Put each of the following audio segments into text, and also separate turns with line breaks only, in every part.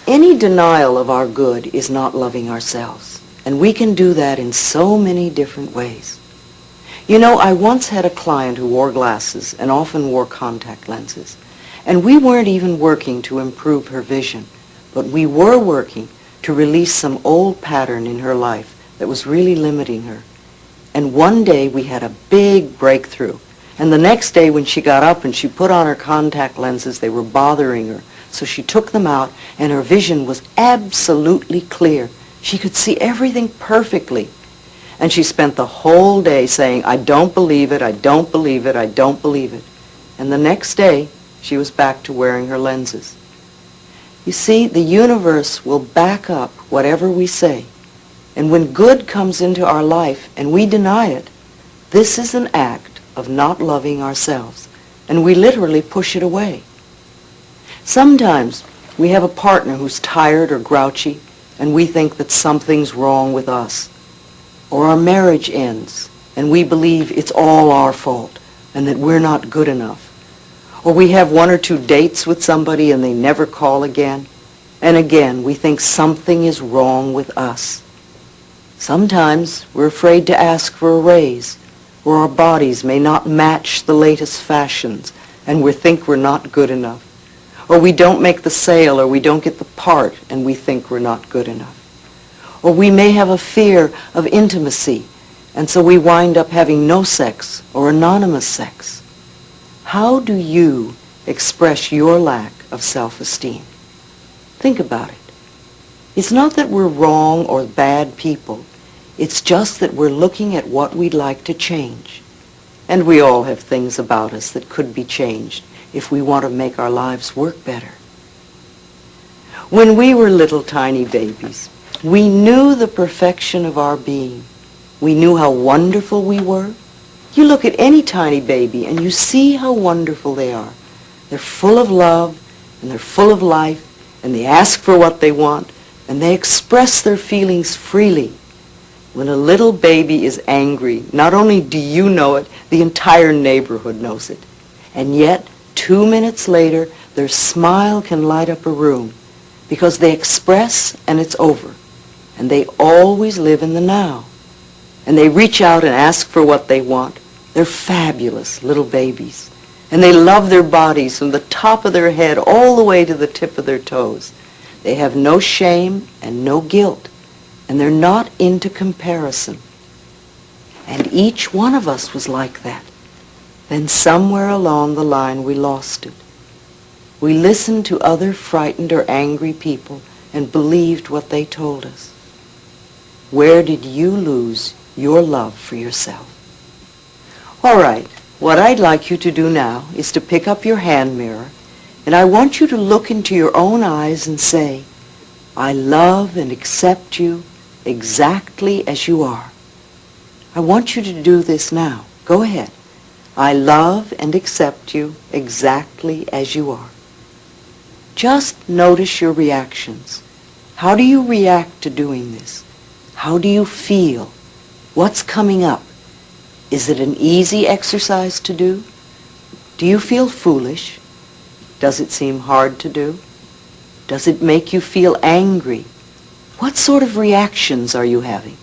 Any denial of our good is not loving ourselves, and we can do that in so many different ways. You know, I once had a client who wore glasses and often wore contact lenses, and we weren't even working to improve her vision, but we were working to release some old pattern in her life that was really limiting her. And one day we had a big breakthrough, and the next day when she got up and she put on her contact lenses, they were bothering her. So she took them out, and her vision was absolutely clear. She could see everything perfectly. And she spent the whole day saying, I don't believe it, I don't believe it, I don't believe it. And the next day, she was back to wearing her lenses. You see, the universe will back up whatever we say. And when good comes into our life and we deny it, this is an act of not loving ourselves. And we literally push it away. Sometimes we have a partner who's tired or grouchy, and we think that something's wrong with us. Or our marriage ends, and we believe it's all our fault, and that we're not good enough. Or we have one or two dates with somebody and they never call again, and again we think something is wrong with us. Sometimes we're afraid to ask for a raise, or our bodies may not match the latest fashions, and we think we're not good enough. Or we don't make the sale, or we don't get the part, and we think we're not good enough. Or we may have a fear of intimacy, and so we wind up having no sex or anonymous sex. How do you express your lack of self-esteem? Think about it. It's not that we're wrong or bad people. It's just that we're looking at what we'd like to change. And we all have things about us that could be changed if we want to make our lives work better. When we were little tiny babies, we knew the perfection of our being. We knew how wonderful we were. You look at any tiny baby and you see how wonderful they are. They're full of love and they're full of life, and they ask for what they want, and they express their feelings freely. When a little baby is angry, not only do you know it, the entire neighborhood knows it. And yet, 2 minutes later, their smile can light up a room because they express and it's over. And they always live in the now. And they reach out and ask for what they want. They're fabulous little babies. And they love their bodies from the top of their head all the way to the tip of their toes. They have no shame and no guilt. And they're not into comparison. And each one of us was like that. Then somewhere along the line we lost it. We listened to other frightened or angry people and believed what they told us. Where did you lose your love for yourself? All right, what I'd like you to do now is to pick up your hand mirror, and I want you to look into your own eyes and say, I love and accept you exactly as you are. I want you to do this now. Go ahead. I love and accept you exactly as you are. Just notice your reactions. How do you react to doing this? How do you feel? What's coming up? Is it an easy exercise to do? Do you feel foolish? Does it seem hard to do? Does it make you feel angry? What sort of reactions are you having?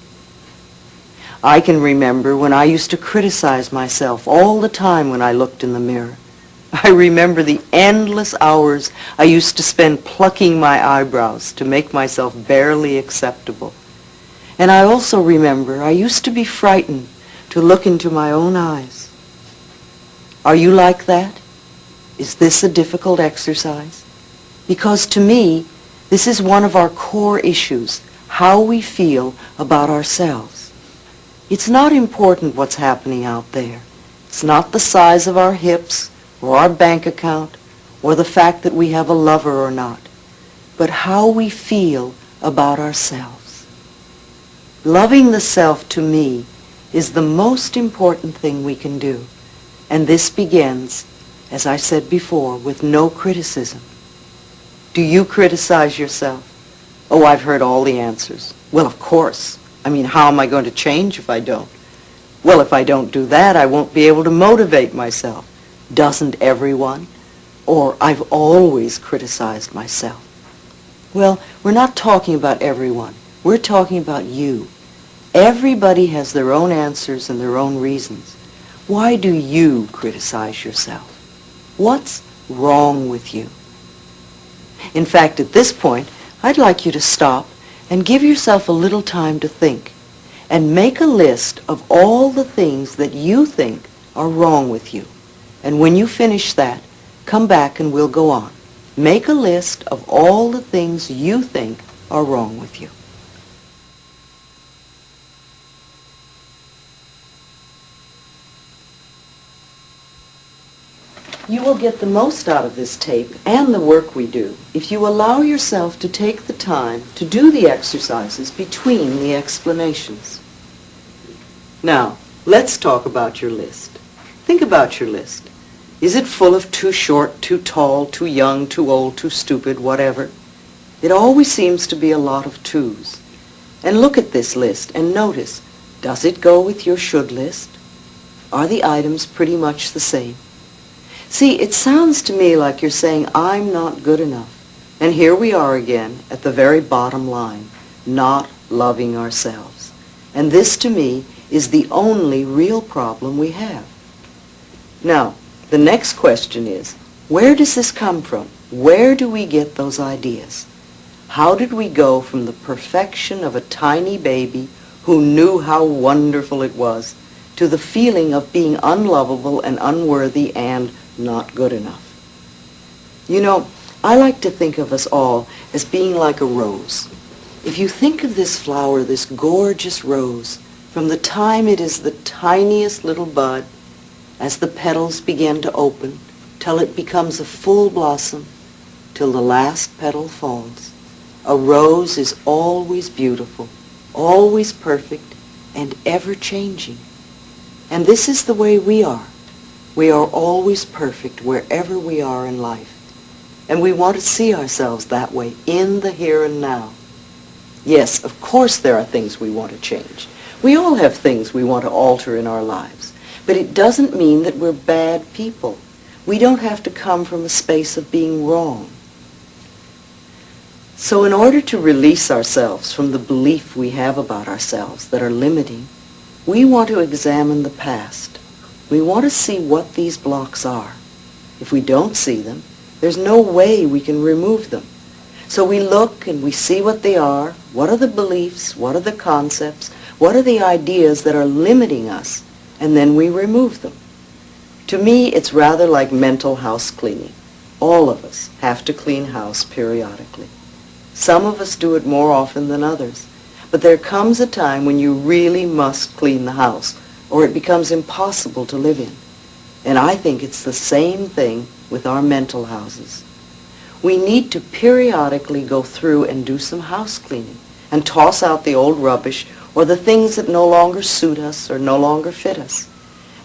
I can remember when I used to criticize myself all the time when I looked in the mirror. I remember the endless hours I used to spend plucking my eyebrows to make myself barely acceptable. And I also remember I used to be frightened to look into my own eyes. Are you like that? Is this a difficult exercise? Because to me, this is one of our core issues, how we feel about ourselves. It's not important what's happening out there. It's not the size of our hips or our bank account or the fact that we have a lover or not, but how we feel about ourselves. Loving the self, to me, is the most important thing we can do. And this begins, as I said before, with no criticism. Do you criticize yourself? Oh, I've heard all the answers. Well, of course. I mean, how am I going to change if I don't? Well, if I don't do that, I won't be able to motivate myself. Doesn't everyone? Or I've always criticized myself. Well, we're not talking about everyone. We're talking about you. Everybody has their own answers and their own reasons. Why do you criticize yourself? What's wrong with you? In fact, at this point, I'd like you to stop and give yourself a little time to think and make a list of all the things that you think are wrong with you. And when you finish that, come back and we'll go on. Make a list of all the things you think are wrong with you. You will get the most out of this tape and the work we do if you allow yourself to take the time to do the exercises between the explanations. Now, let's talk about your list. Think about your list. Is it full of too short, too tall, too young, too old, too stupid, whatever? It always seems to be a lot of twos. And look at this list and notice, does it go with your should list? Are the items pretty much the same? See, it sounds to me like you're saying, I'm not good enough. And here we are again at the very bottom line, not loving ourselves. And this, to me, is the only real problem we have. Now, the next question is, where does this come from? Where do we get those ideas? How did we go from the perfection of a tiny baby who knew how wonderful it was to the feeling of being unlovable and unworthy and not good enough? You know, I like to think of us all as being like a rose. If you think of this flower, this gorgeous rose, from the time it is the tiniest little bud, as the petals begin to open, till it becomes a full blossom, till the last petal falls, a rose is always beautiful, always perfect, and ever-changing. And this is the way we are. We are always perfect wherever we are in life. And we want to see ourselves that way in the here and now. Yes, of course there are things we want to change. We all have things we want to alter in our lives. But it doesn't mean that we're bad people. We don't have to come from a space of being wrong. So in order to release ourselves from the belief we have about ourselves that are limiting, we want to examine the past. We want to see what these blocks are. If we don't see them, there's no way we can remove them. So we look and we see what they are. What are the beliefs? What are the concepts? What are the ideas that are limiting us? And then we remove them. To me, it's rather like mental house cleaning. All of us have to clean house periodically. Some of us do it more often than others. But there comes a time when you really must clean the house, or it becomes impossible to live in. And I think it's the same thing with our mental houses. We need to periodically go through and do some house cleaning and toss out the old rubbish or the things that no longer suit us or no longer fit us.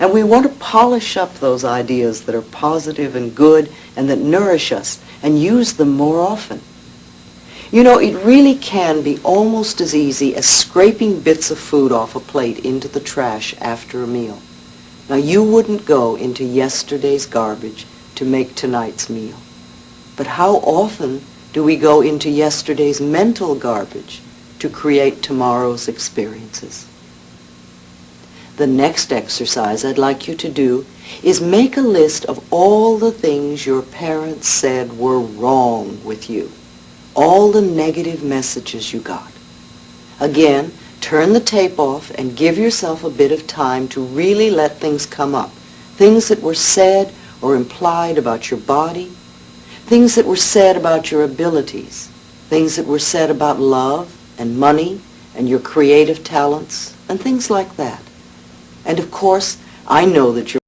And we want to polish up those ideas that are positive and good and that nourish us and use them more often. You know, it really can be almost as easy as scraping bits of food off a plate into the trash after a meal. Now, you wouldn't go into yesterday's garbage to make tonight's meal. But how often do we go into yesterday's mental garbage to create tomorrow's experiences? The next exercise I'd like you to do is make a list of all the things your parents said were wrong with you. All the negative messages you got. Again, turn the tape off and give yourself a bit of time to really let things come up. Things that were said or implied about your body, things that were said about your abilities, things that were said about love and money and your creative talents, and things like that. And of course, I know that you're